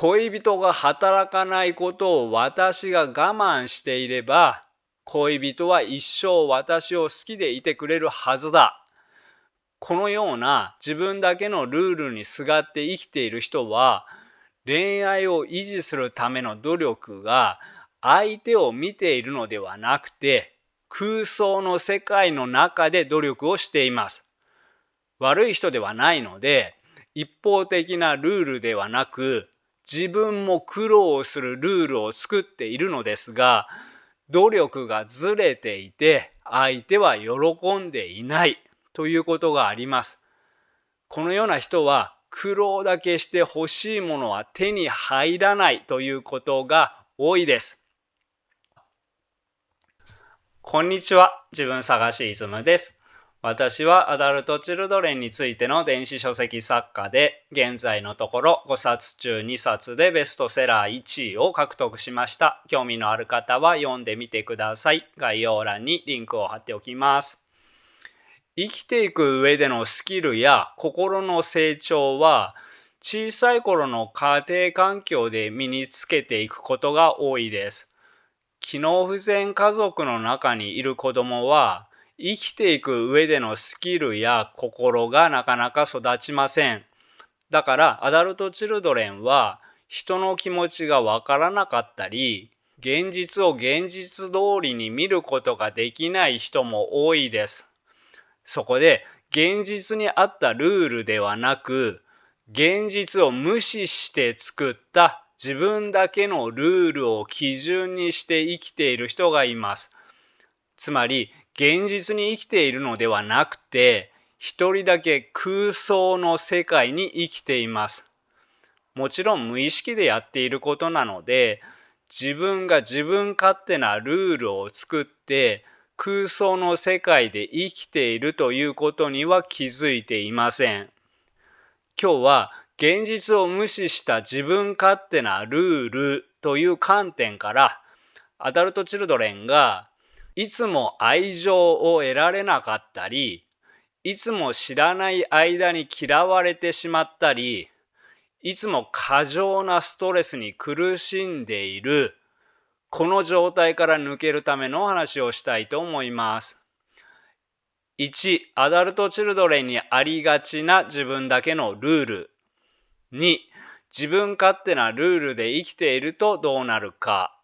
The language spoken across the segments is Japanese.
恋人が働かないことを私が我慢していれば、恋人は一生私を好きでいてくれるはずだ。このような自分だけのルールにすがって生きている人は、恋愛を維持するための努力が相手を見ているのではなくて、空想の世界の中で努力をしています。悪い人ではないので、一方的なルールではなく、自分も苦労するルールを作っているのですが、努力がずれていて、相手は喜んでいないということがあります。このような人は、苦労だけして欲しいものは手に入らないということが多いです。こんにちは、自分探しイズムです。私はアダルト・チルドレンについての電子書籍作家で、現在のところ5冊中2冊でベストセラー1位を獲得しました。興味のある方は読んでみてください。概要欄にリンクを貼っておきます。生きていく上でのスキルや心の成長は、小さい頃の家庭環境で身につけていくことが多いです。機能不全家族の中にいる子供は、生きていく上でのスキルや心がなかなか育ちません。だからアダルトチルドレンは、人の気持ちがわからなかったり、現実を現実通りに見ることができない人も多いです。そこで現実に合ったルールではなく、現実を無視して作った自分だけのルールを基準にして生きている人がいます。つまり現実に生きているのではなくて、一人だけ空想の世界に生きています。もちろん無意識でやっていることなので、自分が自分勝手なルールを作って空想の世界で生きているということには気づいていません。今日は現実を無視した自分勝手なルールという観点から、アダルトチルドレンがいつも愛情を得られなかったり、いつも知らない間に嫌われてしまったり、いつも過剰なストレスに苦しんでいる、この状態から抜けるためのお話をしたいと思います。1、アダルトチルドレンにありがちな自分だけのルール。2、自分勝手なルールで生きているとどうなるか。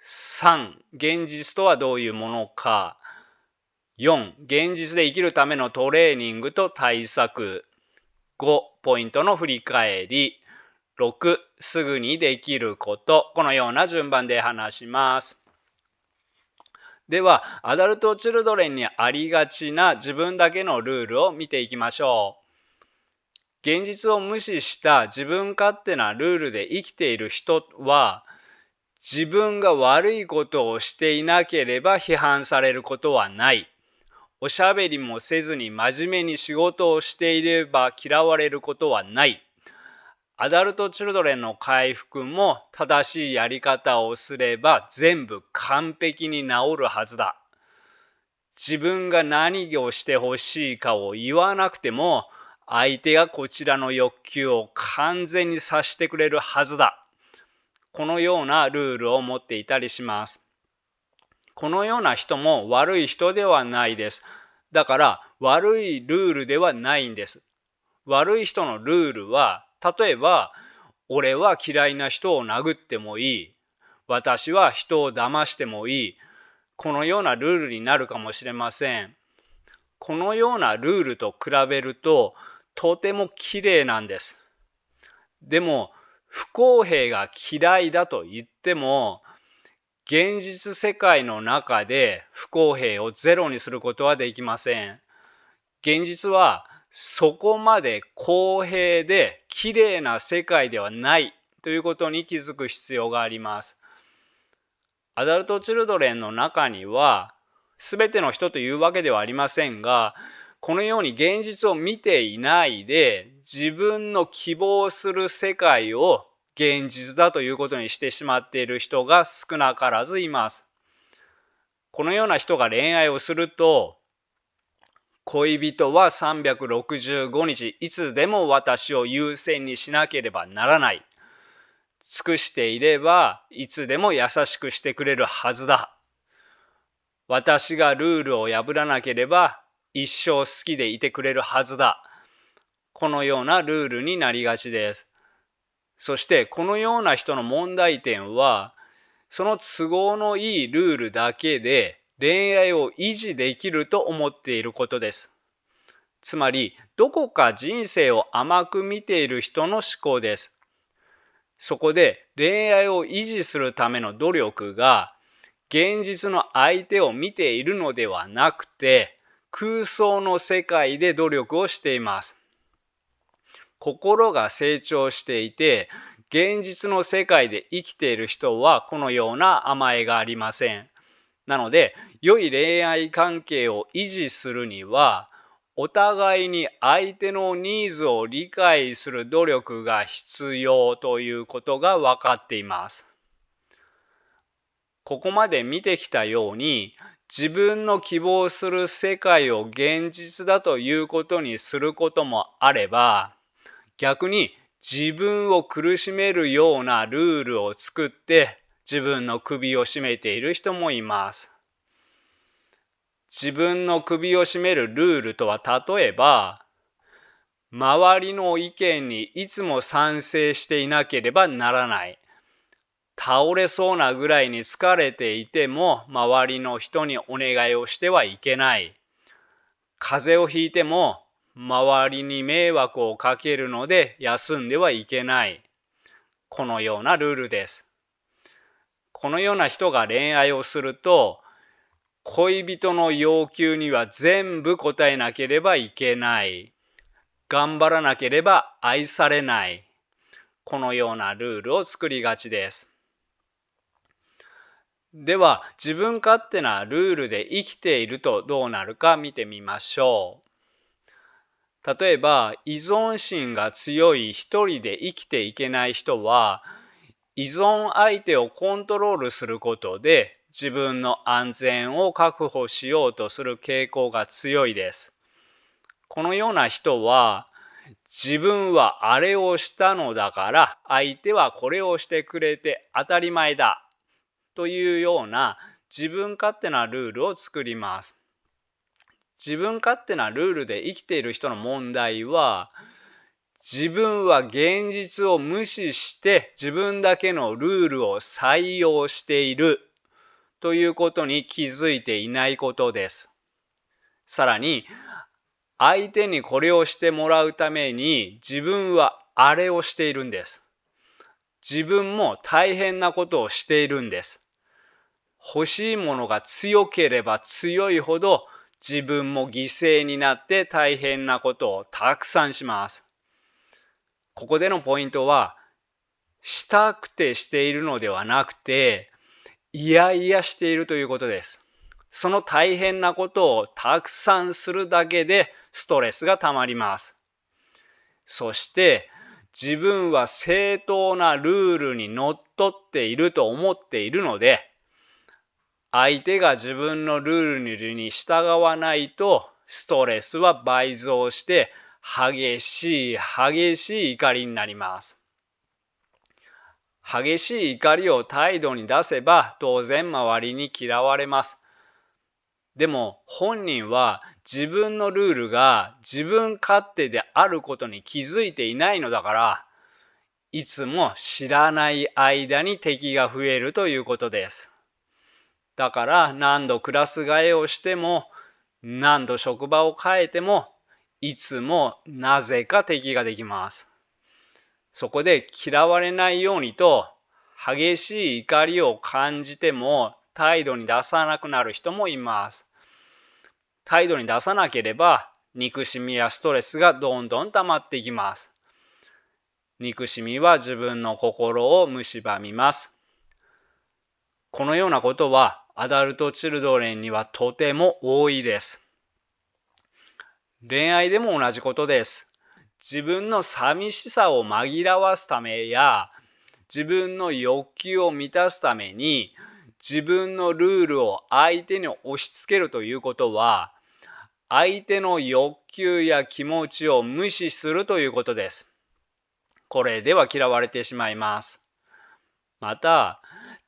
3、現実とはどういうものか。4、現実で生きるためのトレーニングと対策。5、ポイントの振り返り。6、すぐにできること。このような順番で話します。では、アダルトチルドレンにありがちな自分だけのルールを見ていきましょう。現実を無視した自分勝手なルールで生きている人は、自分が悪いことをしていなければ批判されることはない。おしゃべりもせずに真面目に仕事をしていれば嫌われることはない。アダルトチルドレンの回復も正しいやり方をすれば全部完璧に治るはずだ。自分が何をしてほしいかを言わなくても、相手がこちらの欲求を完全に察してくれるはずだ。このようなルールを持っていたりします。このような人も悪い人ではないです。だから悪いルールではないんです。悪い人のルールは、例えば、俺は嫌いな人を殴ってもいい。私は人を騙してもいい。このようなルールになるかもしれません。このようなルールと比べると、とても綺麗なんです。でも、不公平が嫌いだと言っても、現実世界の中で不公平をゼロにすることはできません。現実はそこまで公平で綺麗な世界ではないということに気づく必要があります。アダルトチルドレンの中には、全ての人というわけではありませんが、このように現実を見ていないで、自分の希望する世界を現実だということにしてしまっている人が少なからずいます。このような人が恋愛をすると、恋人は365日いつでも私を優先にしなければならない。尽くしていればいつでも優しくしてくれるはずだ。私がルールを破らなければ一生好きでいてくれるはずだ。このようなルールになりがちです。そしてこのような人の問題点は、その都合のいいルールだけで恋愛を維持できると思っていることです。つまり、どこか人生を甘く見ている人の思考です。そこで恋愛を維持するための努力が、現実の相手を見ているのではなくて、空想の世界で努力をしています。心が成長していて、現実の世界で生きている人はこのような甘えがありません。なので、良い恋愛関係を維持するには、お互いに相手のニーズを理解する努力が必要ということが分かっています。ここまで見てきたように、自分の希望する世界を現実だということにすることもあれば、逆に自分を苦しめるようなルールを作って自分の首を絞めている人もいます。自分の首を絞めるルールとは、例えば、周りの意見にいつも賛成していなければならない。倒れそうなぐらいに疲れていても周りの人にお願いをしてはいけない。風邪をひいても周りに迷惑をかけるので休んではいけない。このようなルールです。このような人が恋愛をすると、恋人の要求には全部応えなければいけない。頑張らなければ愛されない。このようなルールを作りがちです。では、自分勝手なルールで生きているとどうなるか見てみましょう。例えば、依存心が強い一人で生きていけない人は、依存相手をコントロールすることで自分の安全を確保しようとする傾向が強いです。このような人は、自分はあれをしたのだから相手はこれをしてくれて当たり前だというような自分勝手なルールを作ります。自分勝手なルールで生きている人の問題は、自分は現実を無視して自分だけのルールを採用しているということに気づいていないことです。さらに、相手にこれをしてもらうために自分はあれをしているんです。自分も大変なことをしているんです。欲しいものが強ければ強いほど自分も犠牲になって大変なことをたくさんします。ここでのポイントは、したくてしているのではなくて、いやいやしているということです。その大変なことをたくさんするだけでストレスがたまります。そして自分は正当なルールにのっとっていると思っているので、相手が自分のルールに従わないとストレスは倍増して激しい怒りになります。激しい怒りを態度に出せば当然周りに嫌われます。でも本人は自分のルールが自分勝手であることに気づいていないのだから、いつも知らない間に敵が増えるということです。だから何度クラス替えをしても、何度職場を変えても、いつもなぜか敵ができます。そこで嫌われないようにと、激しい怒りを感じても態度に出さなくなる人もいます。態度に出さなければ、憎しみやストレスがどんどん溜まっていきます。憎しみは自分の心を蝕みます。このようなことはアダルトチルドレンにはとても多いです。恋愛でも同じことです。自分の寂しさを紛らわすためや、自分の欲求を満たすために、自分のルールを相手に押し付けるということは、相手の欲求や気持ちを無視するということです。これでは嫌われてしまいます。また、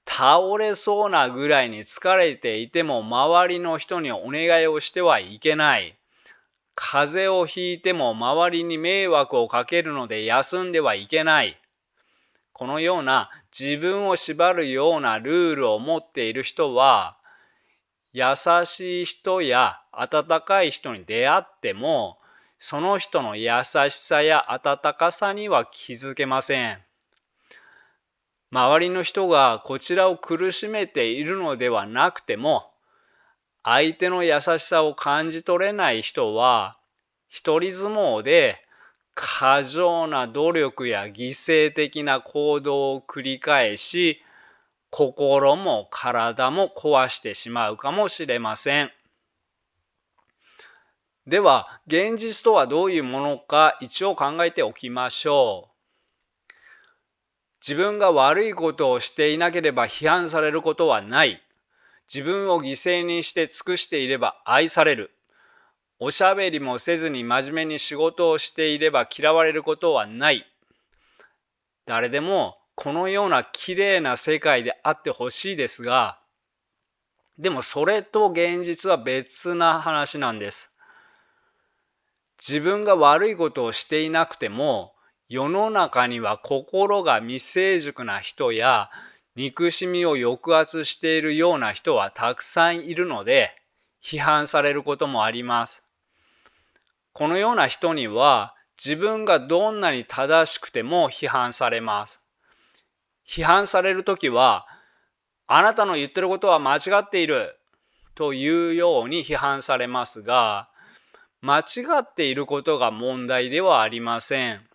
倒れそうなぐらいに疲れていても周りの人にお願いをしてはいけない。風邪をひいても周りに迷惑をかけるので休んではいけない。このような自分を縛るようなルールを持っている人は、優しい人や温かい人に出会っても、その人の優しさや温かさには気づけません。周りの人がこちらを苦しめているのではなくても、相手の優しさを感じ取れない人は、一人相撲で過剰な努力や犠牲的な行動を繰り返し、心も体も壊してしまうかもしれません。では、現実とはどういうものか一応考えておきましょう。自分が悪いことをしていなければ批判されることはない。自分を犠牲にして尽くしていれば愛される。おしゃべりもせずに真面目に仕事をしていれば嫌われることはない。誰でもこのような綺麗な世界であってほしいですが、でもそれと現実は別な話なんです。自分が悪いことをしていなくても、世の中には心が未成熟な人や憎しみを抑圧しているような人はたくさんいるので、批判されることもあります。このような人には自分がどんなに正しくても批判されます。批判されるときは、あなたの言ってることは間違っているというように批判されますが、間違っていることが問題ではありません。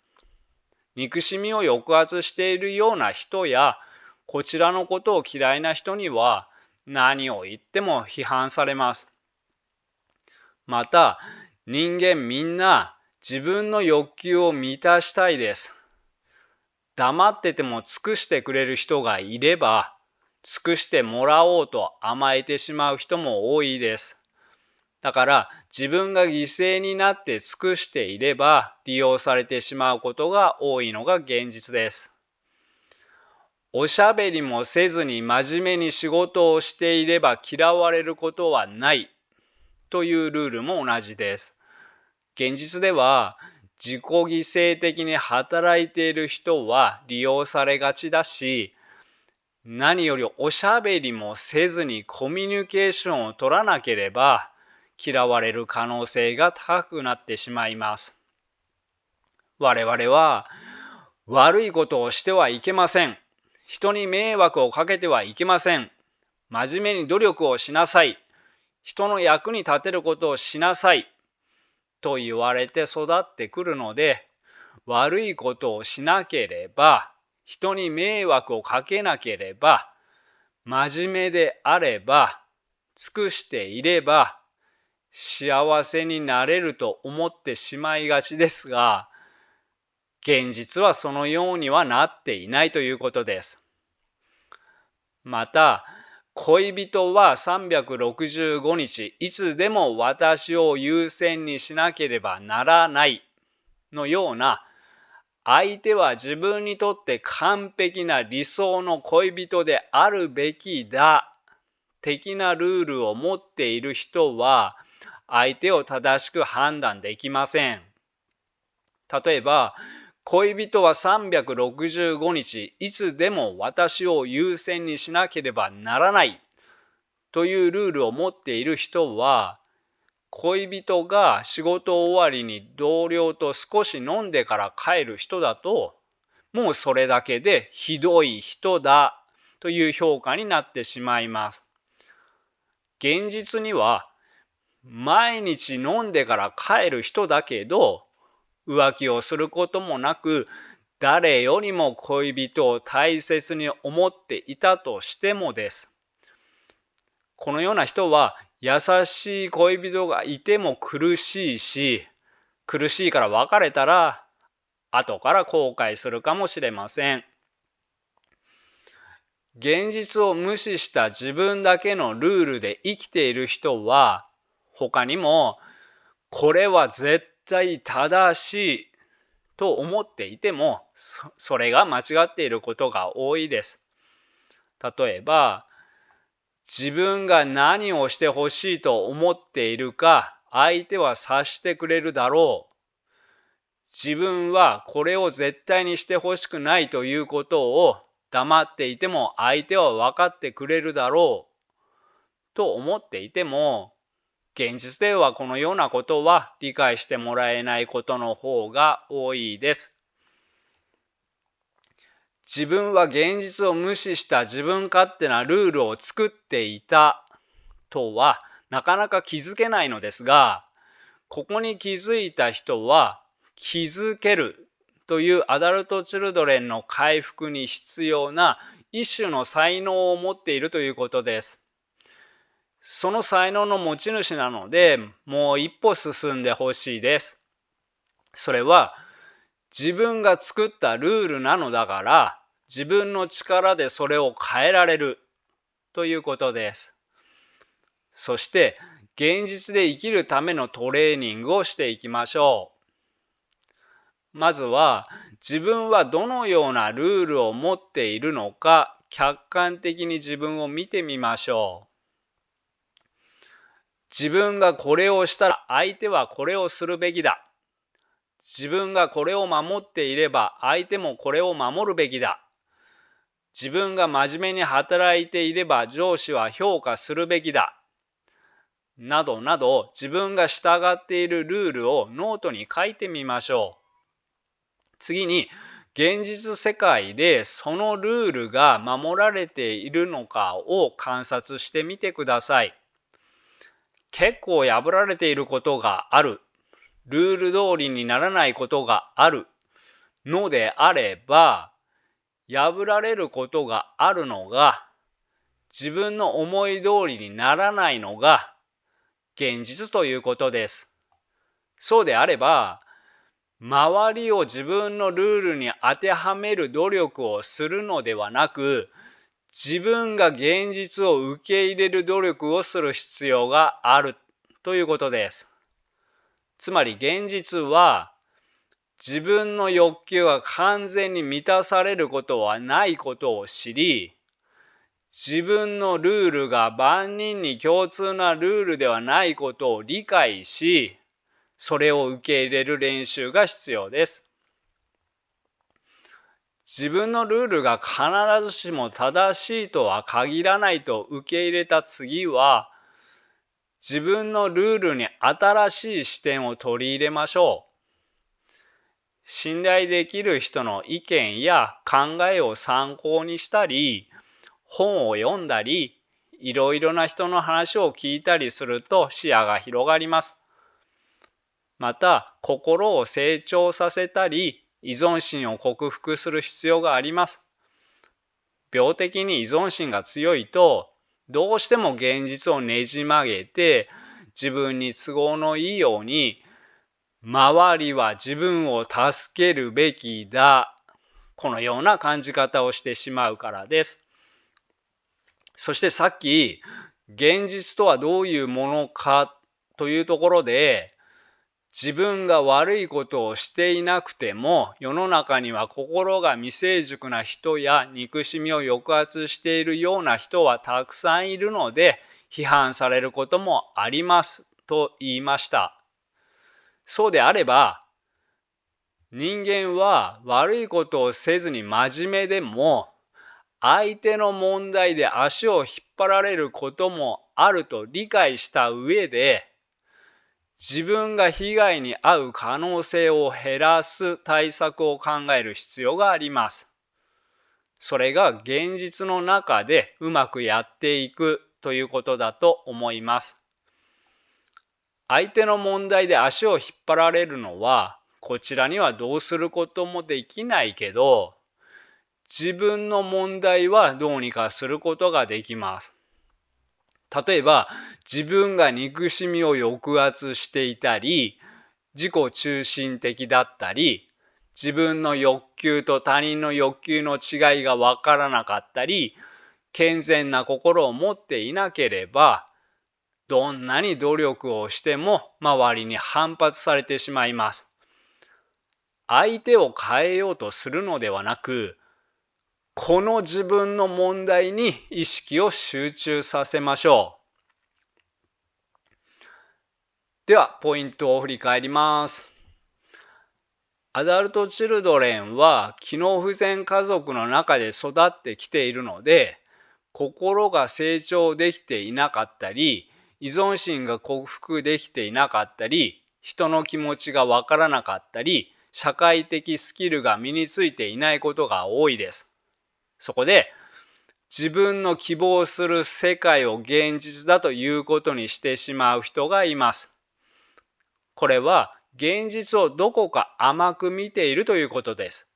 憎しみを抑圧しているような人や、こちらのことを嫌いな人には何を言っても批判されます。また、人間みんな自分の欲求を満たしたいです。黙ってても尽くしてくれる人がいれば、尽くしてもらおうと甘えてしまう人も多いです。だから自分が犠牲になって尽くしていれば利用されてしまうことが多いのが現実です。おしゃべりもせずに真面目に仕事をしていれば嫌われることはないというルールも同じです。現実では自己犠牲的に働いている人は利用されがちだし、何よりおしゃべりもせずにコミュニケーションを取らなければ嫌われる可能性が高くなってしまいます。我々は悪いことをしてはいけません。人に迷惑をかけてはいけません。真面目に努力をしなさい。人の役に立てることをしなさい。と言われて育ってくるので、悪いことをしなければ、人に迷惑をかけなければ、真面目であれば、尽くしていれば、幸せになれると思ってしまいがちですが、現実はそのようにはなっていないということです。また、恋人は365日いつでも私を優先にしなければならないのような、相手は自分にとって完璧な理想の恋人であるべきだ的なルールを持っている人は、相手を正しく判断できません。例えば、恋人は365日いつでも私を優先にしなければならないというルールを持っている人は、恋人が仕事終わりに同僚と少し飲んでから帰る人だと、もうそれだけでひどい人だという評価になってしまいます。現実には毎日飲んでから帰る人だけど、浮気をすることもなく、誰よりも恋人を大切に思っていたとしてもです。このような人は優しい恋人がいても苦しいし、苦しいから別れたら後から後悔するかもしれません。現実を無視した自分だけのルールで生きている人は、他にもこれは絶対正しいと思っていても、それが間違っていることが多いです。例えば、自分が何をしてほしいと思っているか、相手は察してくれるだろう。自分はこれを絶対にしてほしくないということを黙っていても相手は分かってくれるだろうと思っていても、現実ではこのようなことは理解してもらえないことの方が多いです。自分は現実を無視した自分勝手なルールを作っていたとはなかなか気づけないのですが、ここに気づいた人は気づけるというアダルトチルドレンの回復に必要な一種の才能を持っているということです。その才能の持ち主なので、もう一歩進んでほしいです。それは自分が作ったルールなのだから、自分の力でそれを変えられるということです。そして現実で生きるためのトレーニングをしていきましょう。まずは自分はどのようなルールを持っているのか、客観的に自分を見てみましょう。自分がこれをしたら相手はこれをするべきだ。自分がこれを守っていれば相手もこれを守るべきだ。自分が真面目に働いていれば上司は評価するべきだ。などなど、自分が従っているルールをノートに書いてみましょう。次に、現実世界でそのルールが守られているのかを観察してみてください。結構破られていることがある。ルール通りにならないことがあるのであれば、破られることがあるのが、自分の思い通りにならないのが現実ということです。そうであれば、周りを自分のルールに当てはめる努力をするのではなく、自分が現実を受け入れる努力をする必要があるということです。つまり現実は、自分の欲求が完全に満たされることはないことを知り、自分のルールが万人に共通なルールではないことを理解し、それを受け入れる練習が必要です。自分のルールが必ずしも正しいとは限らないと受け入れた次は、自分のルールに新しい視点を取り入れましょう。信頼できる人の意見や考えを参考にしたり、本を読んだり、いろいろな人の話を聞いたりすると視野が広がります。また、心を成長させたり、依存心を克服する必要があります。病的に依存心が強いと、どうしても現実をねじ曲げて、自分に都合のいいように、周りは自分を助けるべきだ。このような感じ方をしてしまうからです。そしてさっき、現実とはどういうものかというところで、自分が悪いことをしていなくても、世の中には心が未成熟な人や憎しみを抑圧しているような人はたくさんいるので、批判されることもありますと言いました。そうであれば、人間は悪いことをせずに真面目でも、相手の問題で足を引っ張られることもあると理解した上で、自分が被害に遭う可能性を減らす対策を考える必要があります。それが現実の中でうまくやっていくということだと思います。相手の問題で足を引っ張られるのは、こちらにはどうすることもできないけど、自分の問題はどうにかすることができます。例えば、自分が憎しみを抑圧していたり、自己中心的だったり、自分の欲求と他人の欲求の違いがわからなかったり、健全な心を持っていなければ、どんなに努力をしても周りに反発されてしまいます。相手を変えようとするのではなく、この自分の問題に意識を集中させましょう。では、ポイントを振り返ります。アダルト・チルドレンは機能不全家族の中で育ってきているので、心が成長できていなかったり、依存心が克服できていなかったり、人の気持ちがわからなかったり、社会的スキルが身についていないことが多いです。そこで、自分の希望する世界を現実だということにしてしまう人がいます。これは現実をどこか甘く見ているということです。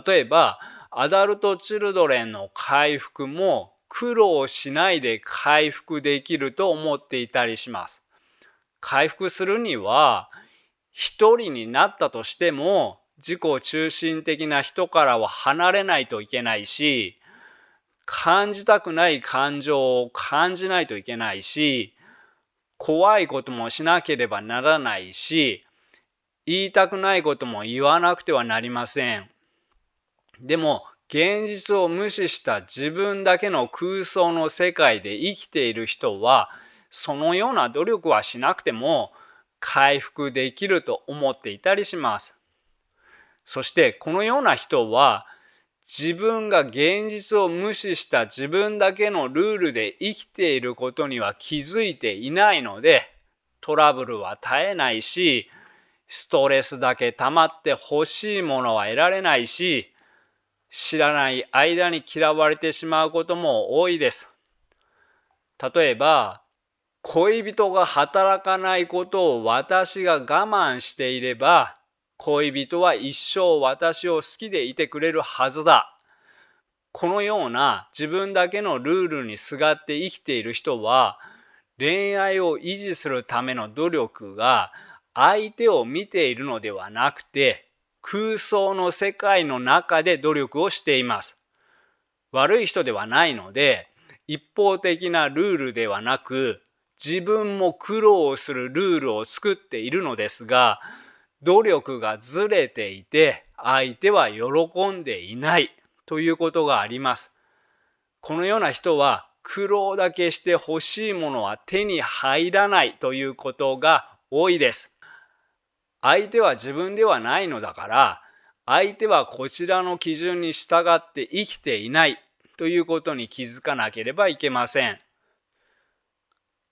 例えば、アダルト・チルドレンの回復も苦労しないで回復できると思っていたりします。回復するには、一人になったとしても自己中心的な人からは離れないといけないし、感じたくない感情を感じないといけないし、怖いこともしなければならないし、言いたくないことも言わなくてはなりません。でも、現実を無視した自分だけの空想の世界で生きている人は、そのような努力はしなくても回復できると思っていたりします。そしてこのような人は、自分が現実を無視した自分だけのルールで生きていることには気づいていないので、トラブルは絶えないし、ストレスだけ溜まって欲しいものは得られないし、知らない間に嫌われてしまうことも多いです。例えば、恋人が働かないことを私が我慢していれば、恋人は一生私を好きでいてくれるはずだ。このような自分だけのルールにすがって生きている人は、恋愛を維持するための努力が相手を見ているのではなくて、空想の世界の中で努力をしています。悪い人ではないので、一方的なルールではなく、自分も苦労するルールを作っているのですが、努力がずれていて、相手は喜んでいないということがあります。このような人は、苦労だけして欲しいものは手に入らないということが多いです。相手は自分ではないのだから、相手はこちらの基準に従って生きていないということに気づかなければいけません。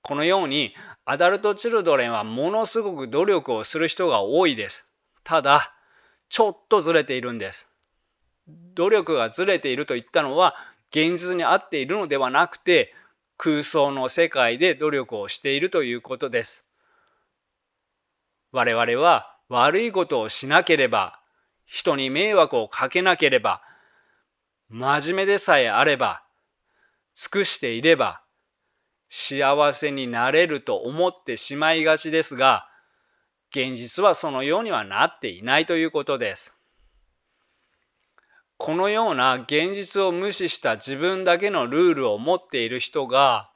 このように、アダルト・チルドレンはものすごく努力をする人が多いです。ただ、ちょっとずれているんです。努力がずれていると言ったのは、現実に合っているのではなくて、空想の世界で努力をしているということです。我々は悪いことをしなければ、人に迷惑をかけなければ、真面目でさえあれば、尽くしていれば、幸せになれると思ってしまいがちですが、現実はそのようにはなっていないということです。このような現実を無視した自分だけのルールを持っている人が、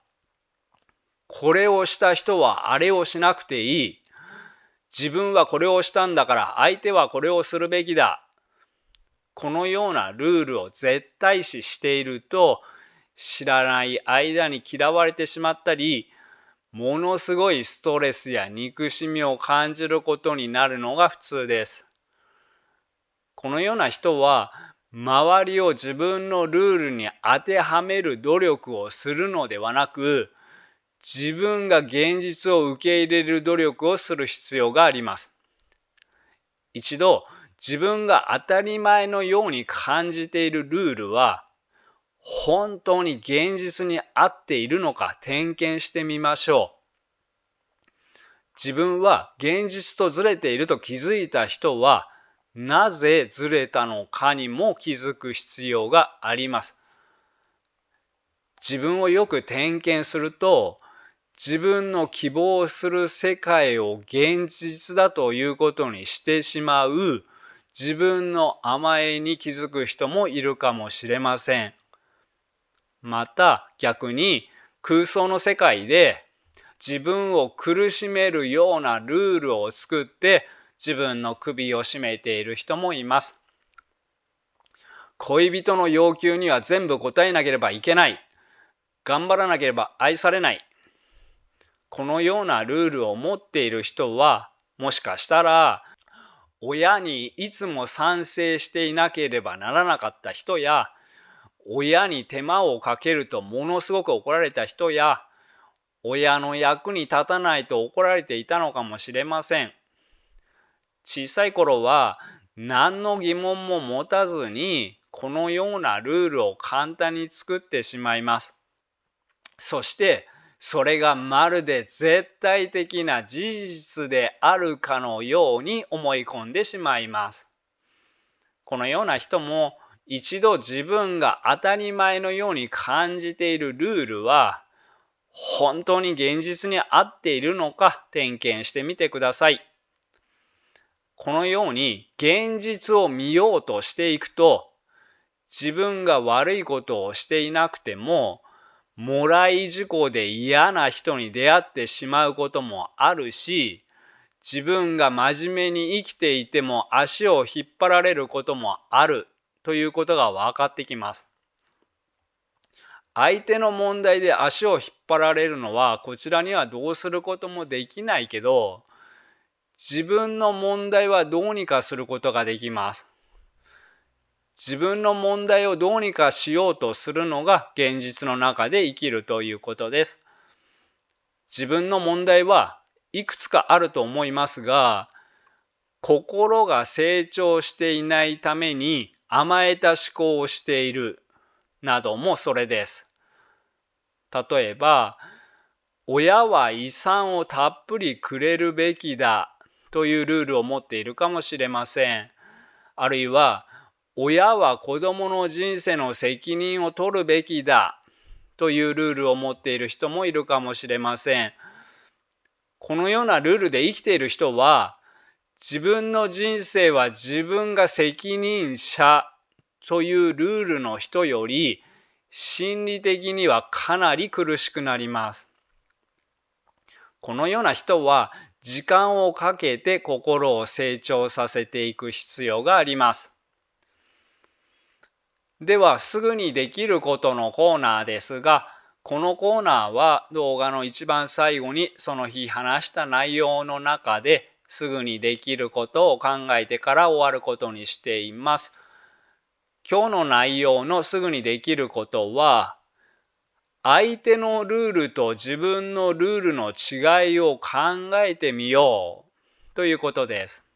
これをした人はあれをしなくていい。自分はこれをしたんだから相手はこれをするべきだ。このようなルールを絶対視していると、知らない間に嫌われてしまったり、ものすごいストレスや憎しみを感じることになるのが普通です。このような人は、周りを自分のルールに当てはめる努力をするのではなく、自分が現実を受け入れる努力をする必要があります。一度、自分が当たり前のように感じているルールは、本当に現実に合っているのか点検してみましょう。自分は現実とずれていると気づいた人は、なぜずれたのかにも気づく必要があります。自分をよく点検すると、自分の希望する世界を現実だということにしてしまう自分の甘えに気づく人もいるかもしれません。また逆に空想の世界で自分を苦しめるようなルールを作って自分の首を絞めている人もいます。恋人の要求には全部応えなければいけない。頑張らなければ愛されない。このようなルールを持っている人は、もしかしたら、親にいつも賛成していなければならなかった人や、親に手間をかけるとものすごく怒られた人や、親の役に立たないと怒られていたのかもしれません。小さい頃は何の疑問も持たずにこのようなルールを簡単に作ってしまいます。そしてそれがまるで絶対的な事実であるかのように思い込んでしまいます。このような人も一度自分が当たり前のように感じているルールは本当に現実に合っているのか点検してみてください。このように現実を見ようとしていくと、自分が悪いことをしていなくても、もらい事故で嫌な人に出会ってしまうこともあるし、自分が真面目に生きていても足を引っ張られることもあるということが分かってきます。相手の問題で足を引っ張られるのはこちらにはどうすることもできないけど、自分の問題はどうにかすることができます。自分の問題をどうにかしようとするのが現実の中で生きるということです。自分の問題はいくつかあると思いますが、心が成長していないために甘えた思考をしているなどもそれです。例えば、親は遺産をたっぷりくれるべきだというルールを持っているかもしれません。あるいは、親は子供の人生の責任を取るべきだというルールを持っている人もいるかもしれません。このようなルールで生きている人は、自分の人生は自分が責任者というルールの人より心理的にはかなり苦しくなります。このような人は時間をかけて心を成長させていく必要があります。では、すぐにできることのコーナーですが、このコーナーは動画の一番最後にその日話した内容の中ですぐにできることを考えてから終わることにしています。今日の内容のすぐにできることは、相手のルールと自分のルールの違いを考えてみようということです。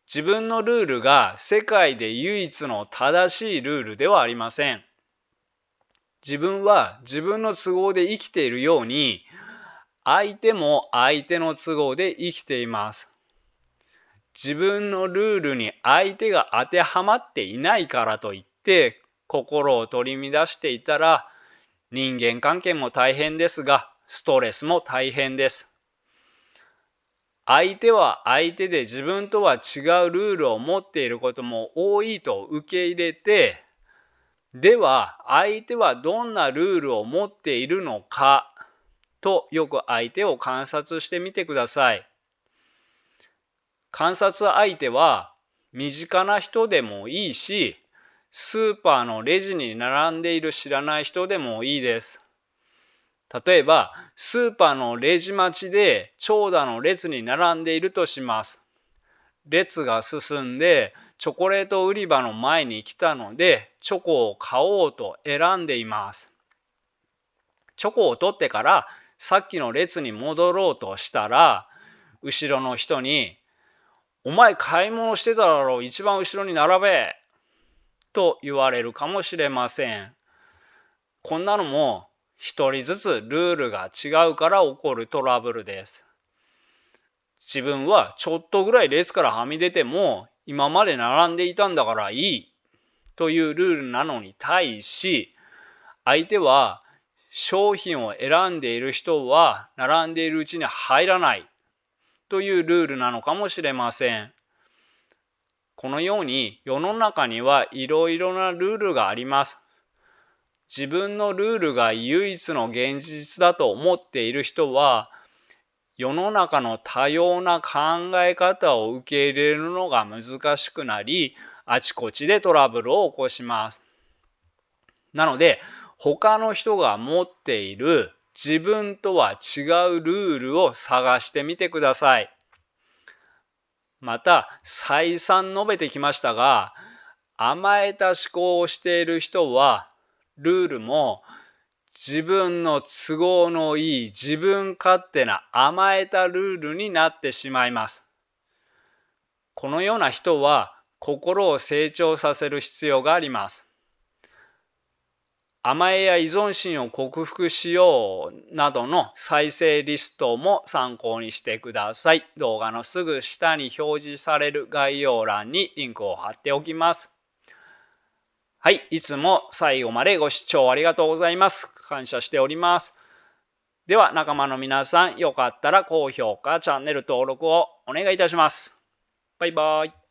自分のルールが世界で唯一の正しいルールではありません。自分は自分の都合で生きているように、相手も相手の都合で生きています。自分のルールに相手が当てはまっていないからといって心を取り乱していたら、人間関係も大変ですが、ストレスも大変です。相手は相手で自分とは違うルールを持っていることも多いと受け入れて、では相手はどんなルールを持っているのかとよく相手を観察してみてください。観察相手は身近な人でもいいし、スーパーのレジに並んでいる知らない人でもいいです。例えば、スーパーのレジ待ちで長蛇の列に並んでいるとします。列が進んでチョコレート売り場の前に来たので、チョコを買おうと選んでいます。チョコを取ってからさっきの列に戻ろうとしたら、後ろの人に、お前買い物してただろう、一番後ろに並べと言われるかもしれません。こんなのも一人ずつルールが違うから起こるトラブルです。自分はちょっとぐらい列からはみ出ても今まで並んでいたんだからいいというルールなのに対し、相手は商品を選んでいる人は並んでいるうちに入らないというルールなのかもしれません。このように世の中にはいろいろなルールがあります。自分のルールが唯一の現実だと思っている人は、世の中の多様な考え方を受け入れるのが難しくなり、あちこちでトラブルを起こします。なので、他の人が持っている自分とは違うルールを探してみてください。また、再三述べてきましたが、甘えた思考をしている人は、ルールも自分の都合のいい自分勝手な甘えたルールになってしまいます。このような人は心を成長させる必要があります。甘えや依存心を克服しようなどの再生リストも参考にしてください。動画のすぐ下に表示される概要欄にリンクを貼っておきます。はい、いつも最後までご視聴ありがとうございます。感謝しております。では仲間の皆さん、よかったら高評価、チャンネル登録をお願いいたします。バイバイ。